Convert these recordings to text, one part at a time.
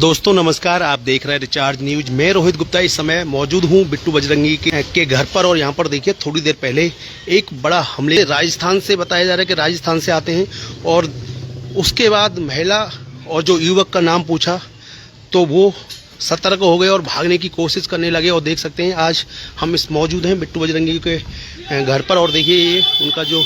दोस्तों नमस्कार, आप देख रहे हैं रिचार्ज न्यूज। मैं रोहित गुप्ता इस समय मौजूद हूं बिट्टू बजरंगी के घर पर। और यहां पर देखिए, थोड़ी देर पहले एक बड़ा हमले राजस्थान से बताया जा रहा है कि राजस्थान से आते हैं। और उसके बाद महिला और जो युवक का नाम पूछा तो वो सतर्क हो गए और भागने की कोशिश करने लगे। और देख सकते हैं आज हम मौजूद हैं बिट्टू बजरंगी के घर पर। और देखिए ये उनका जो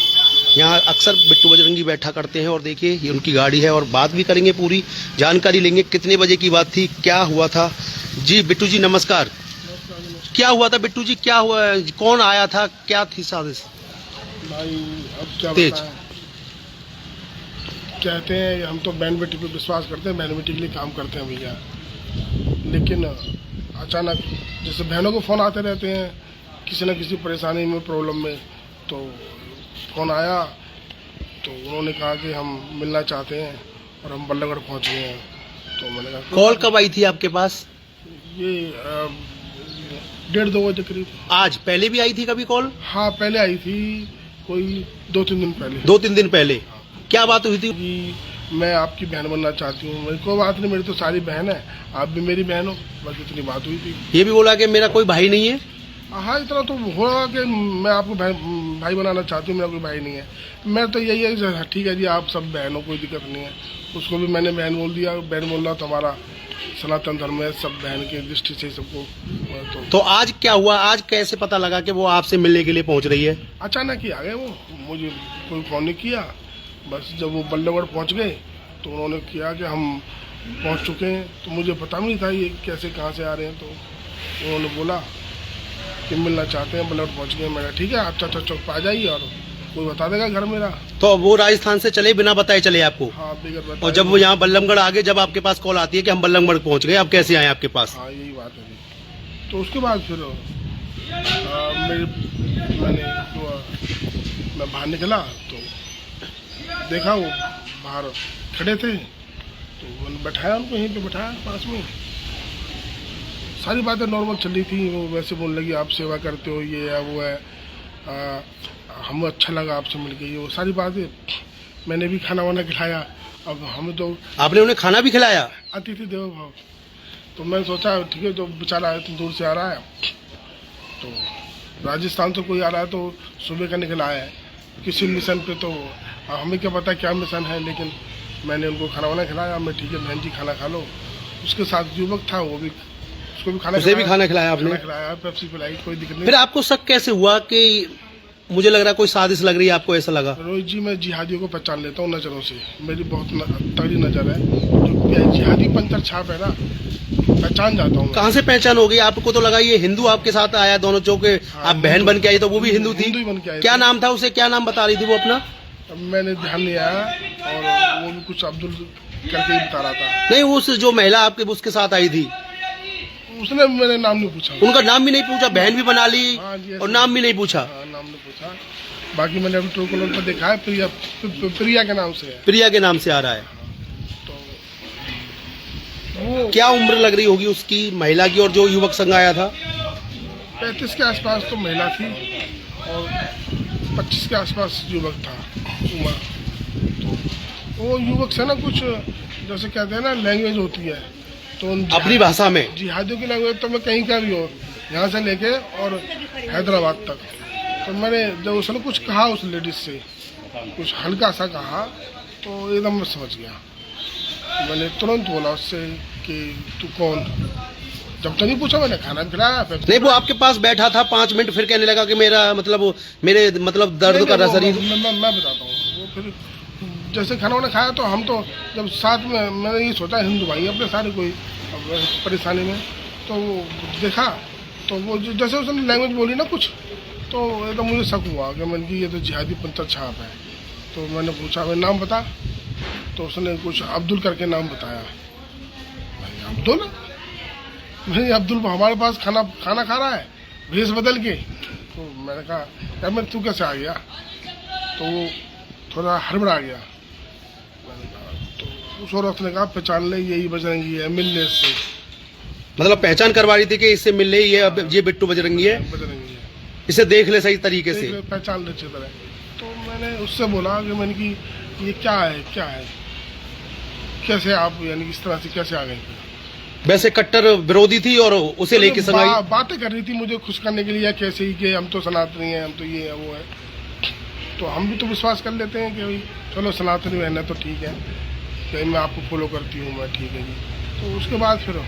यहाँ अक्सर बिट्टू बजरंगी बैठा करते हैं। और देखिए ये उनकी गाड़ी है और बात भी करेंगे, पूरी जानकारी लेंगे कितने बजे की बात थी, क्या हुआ था। जी बिट्टू जी नमस्कार। क्या हुआ था बिट्टू जी, क्या हुआ, कौन आया था, क्या थी साजिश? भाई अब क्या तेज बताएं? कहते हैं हम तो बहन बेटी पे विश्वास करते हैं, बहन बेटी के लिए काम करते हैं भैया। लेकिन अचानक जैसे बहनों को फ़ोन आते रहते हैं किसी न किसी परेशानी में, प्रॉब्लम में, तो फ़ोन आया तो उन्होंने कहा कि हम मिलना चाहते हैं और हम बल्लभगढ़ पहुंच गए हैं। तो मैंने कहा कॉल कब आई थी आपके पास? ये 1:30-2 बजे करीब। आज पहले भी आई थी कभी कॉल? हाँ पहले आई थी, कोई 2-3 दिन पहले। 2-3 दिन पहले क्या बात हुई थी? कि मैं आपकी बहन बनना चाहती हूँ। मेरी कोई बात नहीं, मेरी तो सारी बहन है, आप भी मेरी बहन हो, बस इतनी बात हुई थी। ये भी बोला कि मेरा कोई भाई नहीं है? हाँ इतना तो होगा कि मैं आपको भाई बनाना चाहती हूँ, मेरा कोई भाई नहीं है। मैं तो यही है कि ठीक है जी, आप सब बहन हो, कोई दिक्कत नहीं है। उसको भी मैंने बहन बोल दिया। बहन बोलना तो हमारा सनातन धर्म है, सब बहन के दृष्टि से सबको। तो आज क्या हुआ, आज कैसे पता लगा कि वो आपसे मिलने के लिए पहुंच रही है? अचानक ही आ गए वो, मुझे कोई फ़ोन नहीं किया। बस जब वो बल्लभगढ़ पहुँच गए तो उन्होंने किया कि हम पहुँच चुके हैं। तो मुझे पता नहीं था ये कैसे कहाँ से आ रहे हैं। तो उन्होंने बोला कि मिलना चाहते हैं, बल्लभगढ़ पहुँच गए। मैंने ठीक है, आप चाचा चौक पर आ जाइए और कोई बता देगा घर मेरा। तो वो राजस्थान से चले बिना बताए चले आपको? हाँ बिगड़ बताए। और जब वो यहाँ बल्लभगढ़ आ गए, जब आपके पास कॉल आती है कि हम बल्लभगढ़ पहुंच गए, अब कैसे आए आपके पास? हाँ यही बात है। तो उसके बाद फिर मैं बाहर निकला तो देखा वो बाहर खड़े थे। तो मैंने बैठाया उनको, यहीं पे बैठाया पास में। सारी बातें नॉर्मल चल रही थी। वो वैसे बोलने लगी आप सेवा करते हो, ये है वो है, हमें अच्छा लगा आपसे मिल के, ये वो सारी बातें। मैंने भी खाना वाना खिलाया। अब हमें तो आपने उन्हें खाना भी खिलाया? अतिथि देवो भव। तो मैं सोचा ठीक है, जो बेचारा है इतनी दूर से आ रहा है, तो राजस्थान से कोई आ रहा है तो सुबह का निकला है किसी मिशन पे। तो हमें क्या पता क्या मिशन है, लेकिन मैंने उनको खाना वाना खिलाया। मैं ठीक है बहन जी खाना खा लो। उसके साथ युवक था, वो भी, उसको भी खाना खिलाया आपने? खिलाया, पेप्सी पिलाई, कोई दिक्कत नहीं। फिर आपको शक कैसे हुआ कि मुझे लग रहा है कोई साजिश लग रही है, आपको ऐसा लगा? रोहित जी मैं जिहादियों को पहचान लेता हूँ नज़रों से, मेरी बहुत तगड़ी नज़र है। जो जिहादी पंचर छाप है ना, पहचान जाता हूँ। कहाँ से पहचान हो गई आपको? तो लगा ये हिंदू आपके साथ आया, दोनों चौके। हाँ, आप बहन बन के आई तो वो भी हिंदू थी? हिंदू ही बन के आई। क्या नाम था उसे, क्या नाम बता रही थी वो अपना? अब मैंने ध्यान नहीं आया, और वो भी कुछ अब्दुल करके ही बता रहा था। नहीं, उस जो महिला आपके उसके साथ आई थी, उसने मेरे नाम नहीं पूछा। उनका नाम भी नहीं पूछा? बहन भी बना ली हाँ जी, और नाम भी नहीं पूछा? हाँ, नाम नहीं पूछा। बाकी मैंने अभी ट्रू कलर पर देखा है, प्रिया के नाम से है। प्रिया के नाम से आ रहा है। तो वो क्या उम्र लग रही होगी उसकी, महिला की, और जो युवक संग आया था? 35 के आसपास तो महिला थी और 25 के आसपास युवक था उम्र। तो वो युवक से ना कुछ जैसे कहते हैं ना, लैंग्वेज होती है तो अपनी भाषा में। जिहादियों की लैंग्वेज तो मैं कहीं का भी हो, यहाँ से लेके और हैदराबाद तक। तो मैंने जब उसने कुछ कहा उस लेडीज से, कुछ हल्का सा कहा, तो एकदम मैं समझ गया। मैंने तुरंत बोला उससे कि तू कौन। जब तक नहीं पूछा, मैंने खाना खिलाया। नहीं, वो आपके पास बैठा था 5 मिनट, फिर कहने लगा कि मेरा मतलब, मेरे मतलब दर्द कर रहा शरीर। मैं बताता हूँ। वो फिर जैसे खाना वाना खाया तो हम तो जब साथ में, मैंने ये सोचा हिंदू भाई अपने सारे कोई परेशानी में, तो देखा तो वो जैसे उसने लैंग्वेज बोली ना कुछ, तो एकदम मुझे शक हुआ कि मैंने कि ये तो जिहादी पंचर छाप है। तो मैंने पूछा भाई नाम बता, तो उसने कुछ अब्दुल करके नाम बताया। अब्दुल, नहीं अब्दुल हमारे पास खाना खा रहा है भेष बदल के। तो मैंने कहा यार मैं तू कैसे आ गया? तो वो थोड़ा हड़बड़ा गया। मैंने कहा तो उस औरत ने कहा पहचान ले, यही बजरंगी है, मिलने से। मतलब पहचान करवा रही थी कि इससे मिल रही है, अब ये बिट्टू बजरंगी है, बजरंगी है, इसे देख ले सही तरीके से, पहचान ले अच्छी तरह। तो मैंने उससे बोला कि मैंने कि ये क्या है, कैसे आप यानी इस तरह से कैसे आ गए? वैसे कट्टर विरोधी थी और उसे लेके संग आई। बातें कर रही थी मुझे खुश करने के लिए, कैसे ही कि हम तो सनातनी हैं, हम तो ये है वो है। तो हम भी तो विश्वास कर लेते हैं कि भाई चलो सनातनी बहन है तो ठीक है, कि मैं आपको फॉलो करती हूँ, मैं ठीक है जी। तो उसके बाद फिर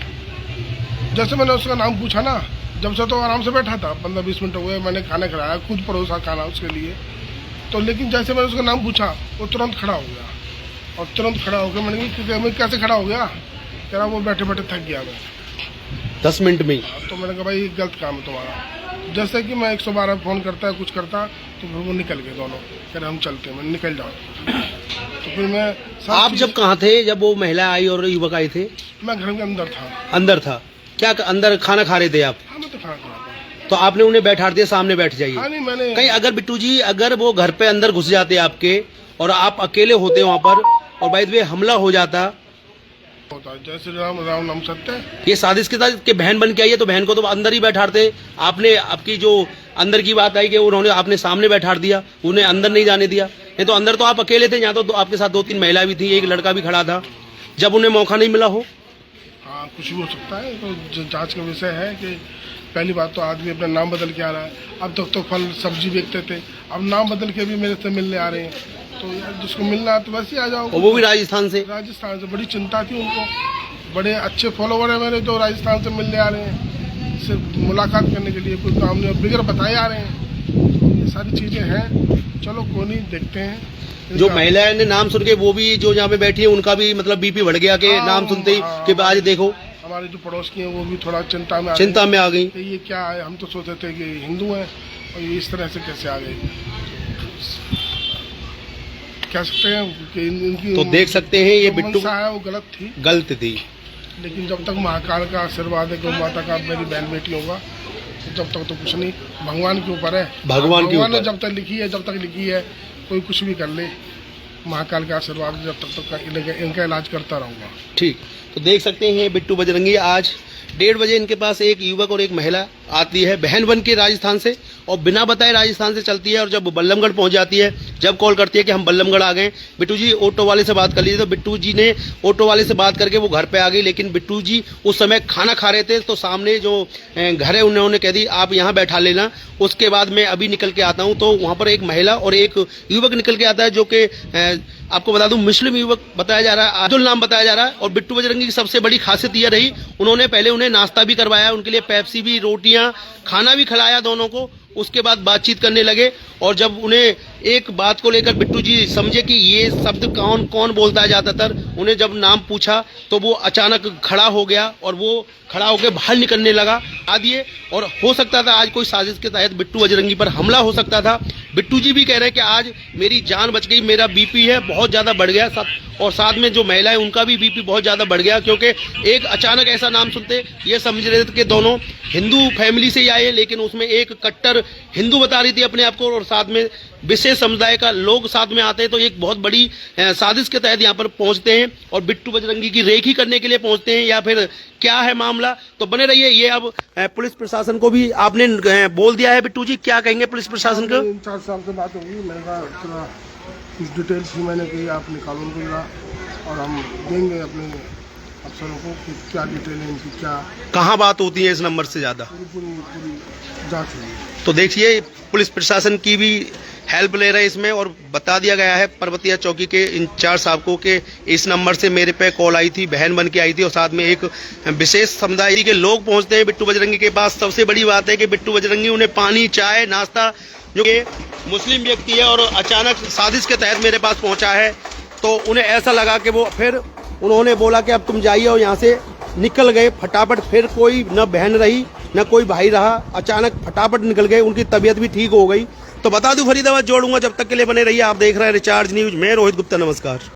जैसे मैंने उसका नाम पूछा ना, जब से तो आराम से बैठा था, 15-20 मिनट हुए, मैंने खाना खिलाया, खुद परोसा खाना उसके लिए। तो लेकिन जैसे मैंने उसका नाम पूछा वो तुरंत खड़ा हो गया, और तुरंत खड़ा होकर मैंने कहा मैं कैसे खड़ा हो गया, कह रहा वो बैठे बैठे थक गया मैं 10 मिनट में। तो मैंने कहा भाई गलत काम है तुम्हारा। जैसे कि मैं 112 फ़ोन करता है, कुछ करता, तो फिर वो निकल गए दोनों, कह रहे हम चलते हैं, मैं निकल जाओ। तो फिर मैं आप जब कहाँ थे जब वो महिला आई और युवक आए थे? मैं घर के अंदर था। अंदर था? क्या अंदर खाना खा रहे थे आप? हाँ मैं तो खाना खा रहा था। तो आपने उन्हें बैठा दिया सामने बैठ जाइए? हाँ नहीं मैंने कहीं अगर बिट्टू जी अगर वो घर पे अंदर घुस जाते आपके और आप अकेले होते वहाँ पर और बाय द वे हमला हो जाता, होता है जय श्री राम, राम नाम सत्य है। ये साजिश के साथ कि बहन बन के आई है तो बहन को तो अंदर ही बैठाते। आपने आपकी जो अंदर की बात आई कि उन्होंने आपने सामने बैठा दिया, उन्हें अंदर नहीं जाने दिया। नहीं तो अंदर तो आप अकेले थे, यहाँ तो आपके साथ 2-3 महिला भी थी, एक लड़का भी खड़ा था, जब उन्हें मौका नहीं मिला हो। हाँ कुछ भी हो सकता है, तो जांच का विषय है कि पहली बात तो आदमी अपना नाम बदल के आ रहा है। अब तक तो फल सब्जी बेचते थे, अब नाम बदल के भी मेरे से मिलने आ रहे हैं। तो यार जिसको मिलना है तो वैसे ही आ जाओ। और वो भी राजस्थान से? राजस्थान से। बड़ी चिंता थी उनको, बड़े अच्छे फॉलोवर है मेरे जो राजस्थान से मिलने आ रहे हैं, सिर्फ मुलाकात करने के लिए, कोई काम नहीं, बिगड़ बताए आ रहे हैं। ये सारी चीज़ें हैं, चलो कोई नहीं, देखते हैं। जो महिलाएं ने नाम सुन के वो भी जो यहाँ पे बैठी है उनका भी मतलब बीपी बढ़ गया कि नाम सुनते ही कि आज देखो हमारे जो पड़ोस की हैं वो भी थोड़ा चिंता में आ गई। ये क्या है, हम तो सोचते थे कि हिंदू हैं और ये इस तरह से कैसे आ गए, कह सकते हैं कि इनकी तो देख सकते हैं ये बिट्टू है वो गलत थी। लेकिन जब तक महाकाल का आशीर्वाद है, गौ माता का, मेरी बहन बेटी होगा, तो जब तक तो कुछ नहीं, भगवान के ऊपर है। भगवान ने जब तक लिखी है कोई कुछ भी कर ले, महाकाल का आशीर्वाद जब तक इनका इलाज करता रहूँगा। ठीक, तो देख सकते हैं बिट्टू बजरंगी आज 1:30 बजे इनके पास एक युवक और एक महिला आती है बहन बन के राजस्थान से, और बिना बताए राजस्थान से चलती है। और जब बल्लमगढ़ पहुंच जाती है, जब कॉल करती है कि हम बल्लमगढ़ आ गए, बिट्टू जी ऑटो वाले से बात कर लीजिए, तो बिट्टू जी ने ऑटो वाले से बात करके वो घर पे आ गई। लेकिन बिट्टू जी उस समय खाना खा रहे थे, तो सामने जो घर है उन्होंने कह दी आप यहाँ बैठा लेना, उसके बाद मैं अभी निकल के आता हूँ। तो वहाँ पर एक महिला और एक युवक निकल के आता है, जो कि आपको बता दूं मुस्लिम युवक बताया जा रहा है, अब्दुल नाम बताया जा रहा है। और बिट्टू बजरंगी की सबसे बड़ी खासियत यह रही, उन्होंने पहले उन्हें नाश्ता भी करवाया, उनके लिए पेप्सी भी, रोटियां, खाना भी खिलाया दोनों को। उसके बाद बातचीत करने लगे, और जब उन्हें एक बात को लेकर बिट्टू जी समझे कि ये शब्द कौन कौन बोलता है ज्यादातर, उन्हें जब नाम पूछा तो वो अचानक खड़ा हो गया और वो खड़ा होकर बाहर निकलने लगा आदिए। और हो सकता था आज कोई साजिश के तहत बिट्टू बजरंगी पर हमला हो सकता था। बिट्टू जी भी कह रहे हैं कि आज मेरी जान बच गई, मेरा बीपी है बहुत ज्यादा बढ़ गया, और साथ में जो महिला है उनका भी बीपी बहुत ज्यादा बढ़ गया, क्योंकि एक अचानक ऐसा नाम सुनते ये समझ रहे थे कि दोनों हिंदू फैमिली से ही आए, लेकिन उसमें एक कट्टर हिंदू बता रही थी अपने आप को, और साथ में विशेष समुदाय का लोग साथ में आते हैं। तो एक बहुत बड़ी साजिश के तहत यहाँ पर पहुंचते हैं और बिट्टू बजरंगी की रेखी करने के लिए पहुंचते हैं, या फिर क्या है मामला, तो बने रहिए। ये अब पुलिस प्रशासन को भी आपने बोल दिया है। बिट्टू जी क्या कहेंगे पुलिस प्रशासन को? 4 साल से बात होगी, मैंने कहा थोड़ा कुछ डिटेल थी, मैंने कही आप निकालो उनका, और हम देंगे अपने अफसरों को कि क्या डिटेल है इनकी, क्या कहाँ बात होती है इस नंबर से ज्यादा, पूरी जाँच होगी। तो देखिए पुलिस प्रशासन की भी हेल्प ले रहे हैं इसमें, और बता दिया गया है पर्वतिया चौकी के इंचार्ज साहब को कि इस नंबर से मेरे पे कॉल आई थी, बहन बन के आई थी, और साथ में एक विशेष समुदाय के लोग पहुंचते हैं बिट्टू बजरंगी के पास। सबसे बड़ी बात है कि बिट्टू बजरंगी उन्हें पानी, चाय, नाश्ता, जो कि मुस्लिम व्यक्ति है और अचानक साजिश के तहत मेरे पास पहुंचा है, तो उन्हें ऐसा लगा कि वो फिर उन्होंने बोला कि अब तुम जाइए, और यहाँ से निकल गए फटाफट। फिर कोई न बहन रही न कोई भाई रहा, अचानक फटाफट निकल गए, उनकी तबीयत भी ठीक हो गई। तो बता दूं फरीदाबाद जोड़ूंगा, जब तक के लिए बने रहिए। आप देख रहे हैं रिचार्ज न्यूज, मैं रोहित गुप्ता, नमस्कार।